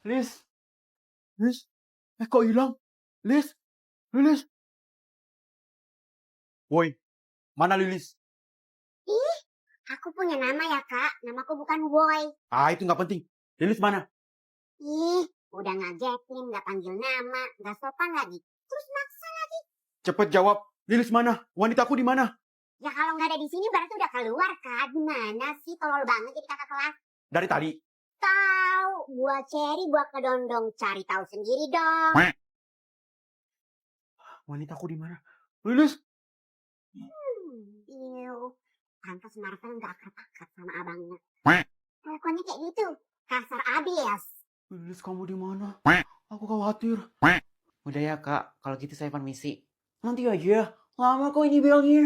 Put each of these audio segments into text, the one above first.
Lis, Lis, kok hilang? Lis, Lilis. Woi, mana Lilis? Ih, aku punya nama ya kak, namaku bukan Boy. Itu nggak penting. Lilis mana? Ih, udah ngagetin, nggak panggil nama, nggak sopan lagi. Terus maksa lagi. Cepet jawab. Lilis mana? Wanitaku di mana? Ya kalau nggak ada di sini berarti udah keluar kak. Gimana sih, tolol banget jadi kakak kelas. Dari tadi. Tahu, buah ceri, buah kedondong, cari tahu sendiri dong. Wanitaku di mana? Lilis. Iu, pantas Marvel nggak akrab-akrab sama abangnya. Teleponnya kayak gitu, kasar abis. Lilis, kamu di mana? Aku khawatir. Udah ya kak, kalau gitu saya permisi. Nanti aja. Lama kok ini belnya.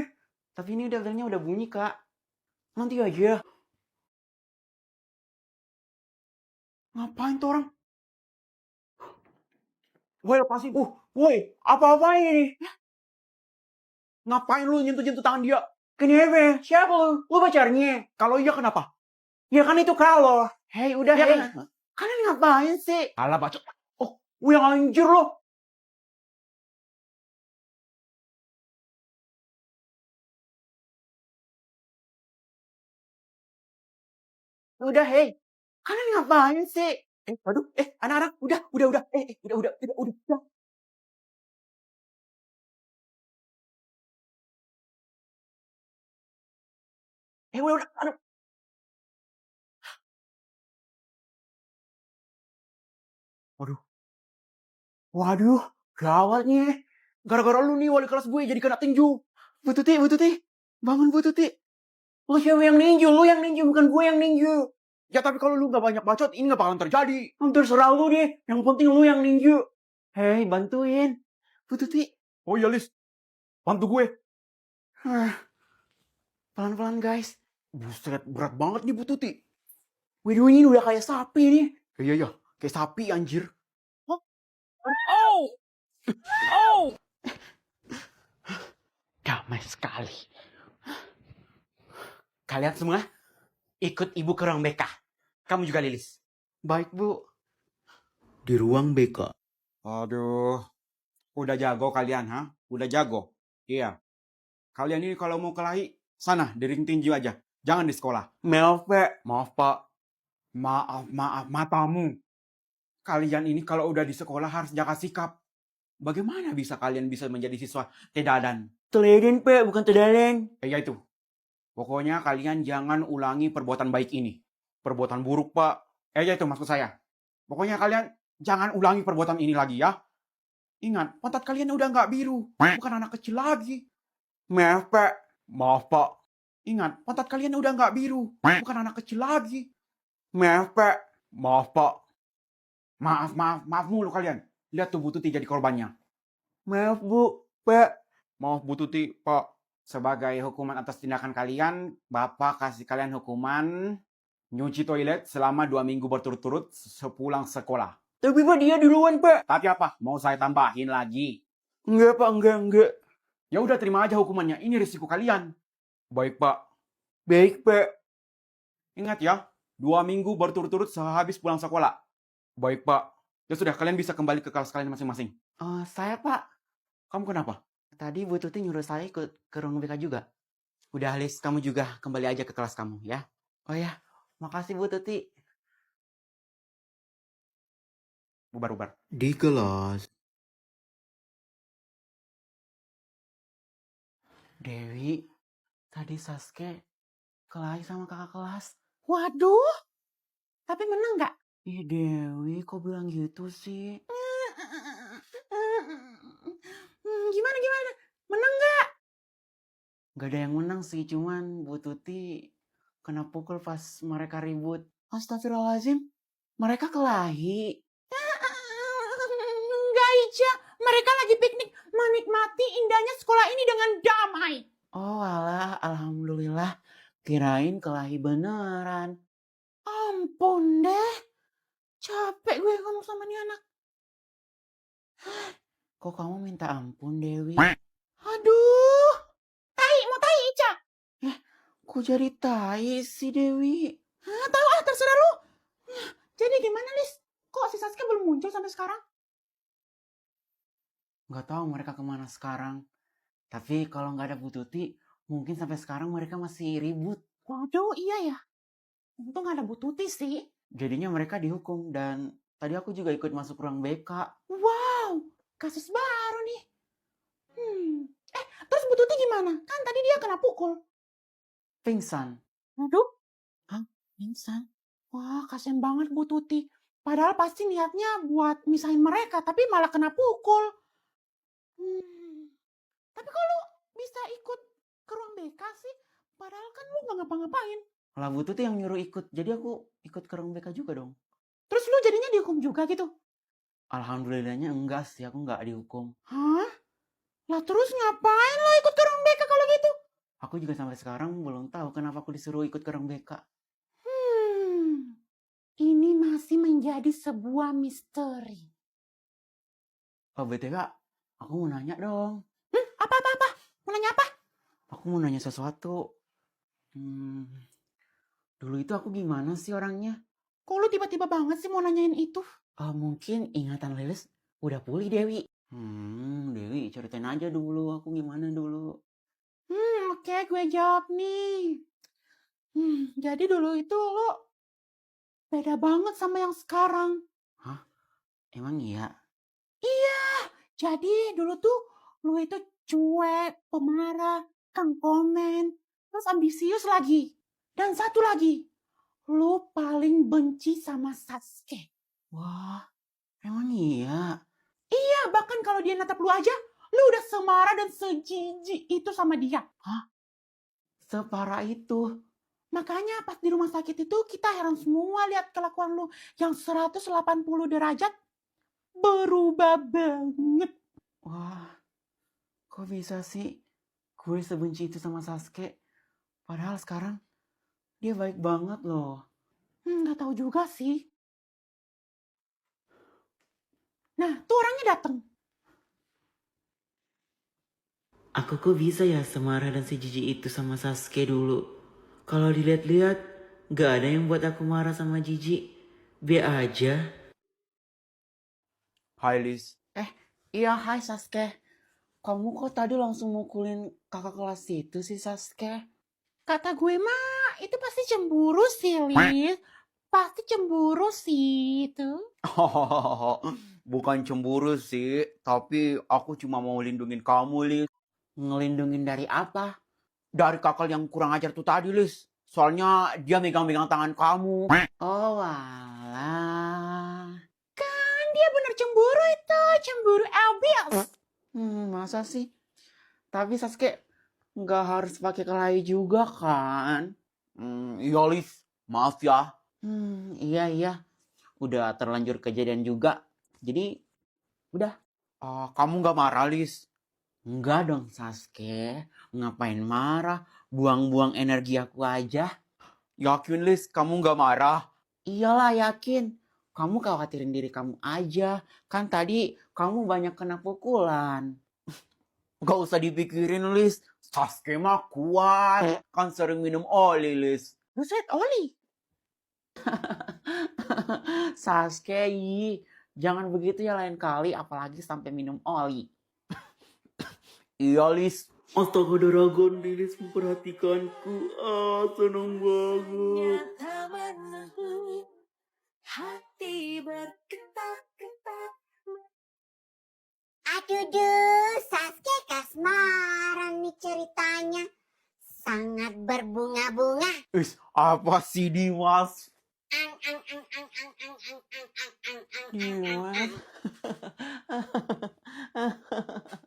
Tapi ini belnya udah bunyi kak. Nanti aja. Ngapain tuh orang? Woi, lepasin. Woi, apa-apa ini? Ngapain lu nyentuh-nyentuh tangan dia? Kenapa? Siapa lu? Lu pacarnya? Kalau iya kenapa? Ya kan itu kalau. Hei, udah ya, hei. Kalian ngapain sih? Alah, bacot. Oh, yang anjir lo. Udah, hei. Kalian ngapain sih? Aduh, anak-anak, udah. Udah. Udah, aduh. Waduh, gawat nih. Gara-gara lu nih wali kelas gue jadi kena tinju. Bu Tuti, bangun Bu Tuti. Lu siapa yang ninju? Lu yang ninju, bukan gue yang ninju. Ya tapi kalau lu gak banyak bacot, ini gak bakalan terjadi. Terserah lu deh, yang penting lu yang ninju. Hei, bantuin. Bu Tuti. Oh iya Lis, bantu gue. Pelan-pelan guys. Buset, berat banget nih Bu Tuti. Waduh, ini udah kayak sapi nih. Iya, kayak sapi anjir. Hah? Oh! Damai sekali. Kalian semua ikut ibu ke ruang BK. Kamu juga Lilis. Baik Bu. Di ruang BK. Aduh, udah jago kalian, ha? Udah jago. Iya. Kalian ini kalau mau kelahi, sana di ring tinju aja. Jangan di sekolah. Maaf Pak. Maaf matamu. Kalian ini kalau udah di sekolah harus jaga sikap. Bagaimana bisa kalian bisa menjadi siswa teladan? Teladan, Pak, bukan teladan. Ya itu. Pokoknya kalian jangan ulangi perbuatan baik ini. Perbuatan buruk, Pak. Ya itu maksud saya. Pokoknya kalian jangan ulangi perbuatan ini lagi ya. Ingat, pantat kalian udah nggak biru. Bukan anak kecil lagi. Maaf, Pak. Ingat, pantat kalian udah nggak biru. Bukan anak kecil lagi. Maaf, Pak. Maaf mulu kalian. Lihat tuh Bu Tuti jadi korbannya. Maaf Bu, Pak. Maaf Bu Tuti, Pak. Sebagai hukuman atas tindakan kalian, Bapak kasih kalian hukuman nyuci toilet selama 2 minggu berturut-turut sepulang sekolah. Tapi Pak, dia duluan Pak. Tapi apa? Mau saya tambahin lagi? Enggak Pak, enggak. Ya udah terima aja hukumannya. Ini risiko kalian. Baik Pak. Ingat ya, 2 minggu berturut-turut sehabis pulang sekolah. Baik Pak. Ya sudah, kalian bisa kembali ke kelas kalian masing-masing. Saya Pak. Kamu kenapa? Tadi Bu Tuti nyuruh saya ikut ke ruang BK juga. Udah Lis, kamu juga kembali aja ke kelas kamu ya. Oh ya, makasih Bu Tuti. Bubar. Di kelas. Dewi, tadi Saske kelahi sama kakak kelas. Waduh, tapi menang gak? Ih Dewi, kok bilang gitu sih? Gimana? Menang gak? Gak ada yang menang sih, cuman Bu Tuti kena pukul pas mereka ribut. Astagfirullahaladzim, mereka kelahi. Enggak Ica, mereka lagi piknik menikmati indahnya sekolah ini dengan damai. Oh alah, alhamdulillah. Kirain kelahi beneran. Ampun deh, capek gue ngomong sama nih anak. Kok kamu minta ampun Dewi? Aduh, mau tai Ica. Kok jadi tai sih Dewi? Tahu terserah lu. Jadi gimana Lis? Kok si Saske muncul sampai sekarang. Nggak tahu mereka kemana sekarang. Tapi kalau nggak ada Bu Tuti, mungkin sampai sekarang mereka masih ribut. Waduh, iya ya. Untung nggak ada Bu Tuti sih. Jadinya mereka dihukum dan tadi aku juga ikut masuk ruang BK. Wow, kasus baru nih. Terus Bu Tuti gimana? Kan tadi dia kena pukul. Pingsan. Aduh. Hah? Pingsan? Wah, kasian banget Bu Tuti. Padahal pasti niatnya buat misahin mereka, tapi malah kena pukul. Tapi kalau bisa ikut ke ruang BK sih, padahal kan lu gak ngapa-ngapain. Lah Bu Tuti yang nyuruh ikut, jadi aku ikut ke ruang BK juga dong. Terus lu jadinya dihukum juga gitu? Alhamdulillahnya enggak sih, aku nggak dihukum. Hah? Lah terus ngapain lo ikut ke ruang BK kalau gitu? Aku juga sampai sekarang belum tahu kenapa aku disuruh ikut ke ruang BK. Ini masih menjadi sebuah misteri. Oh BTW, aku mau nanya dong. Apa? Mau nanya apa? Aku mau nanya sesuatu. Dulu itu aku gimana sih orangnya? Kok lu tiba-tiba banget sih mau nanyain itu? Mungkin ingatan Lilis udah pulih, Dewi. Dewi ceritain aja dulu aku gimana dulu. Oke, gue jawab nih. Jadi dulu itu lo beda banget sama yang sekarang. Hah? Emang iya? Iya, jadi dulu tuh lo itu cuek, pemarah, kang komen, terus ambisius lagi. Dan satu lagi, lo paling benci sama Sasuke. Wah, emang iya? Iya, bahkan kalau dia natap lu aja, lu udah semarah dan sejijik itu sama dia. Hah? Separah itu? Makanya pas di rumah sakit itu kita heran semua lihat kelakuan lu yang 180 derajat berubah banget. Wah, kok bisa sih gue sebenci itu sama Sasuke? Padahal sekarang dia baik banget loh. Nggak tahu juga sih. Nah, tuh orangnya datang. Aku kok bisa ya semarah dan sejijik itu sama Sasuke dulu. Kalau dilihat-lihat, gak ada yang buat aku marah sama Jiji. B aja. Hai Lis. Iya hai Sasuke. Kamu kok tadi langsung mukulin kakak kelas itu sih Sasuke? Kata gue mah, itu pasti cemburu sih Lis. Pasti cemburu sih itu. Bukan cemburu sih, tapi aku cuma mau lindungin kamu Lis. Ngelindungin dari apa? Dari kakak yang kurang ajar tuh tadi, Lis. Soalnya dia megang-megang tangan kamu. Oh, alah. Kan dia bener cemburu itu. Cemburu abis. Masa sih? Tapi Sasuke nggak harus pakai kelahi juga kan? Iya, Lis. Maaf ya. Iya. Udah terlanjur kejadian juga. Jadi, udah. Kamu nggak marah, Lis? Enggak dong Sasuke, ngapain marah? Buang-buang energi aku aja. Yakin Lis, kamu gak marah? Iyalah yakin, kamu khawatirin diri kamu aja. Kan tadi kamu banyak kena pukulan. Gak usah dipikirin Lis, Sasuke mah kuat. Kan sering minum oli Lis. Buset, oli? Sasuke, jangan begitu ya lain kali, apalagi sampai minum oli. Iya Lis. Astaga Dragon, Lilis memperhatikanku. Seneng banget. Hati bergetar-getar. Aduh, Sasuke kasmaran nih ceritanya. Sangat berbunga-bunga. Apa sih Dimas? Ang, ang, ang, ang, ang, ang, ang, ang, ang, ang, ang, ang, ang, ang.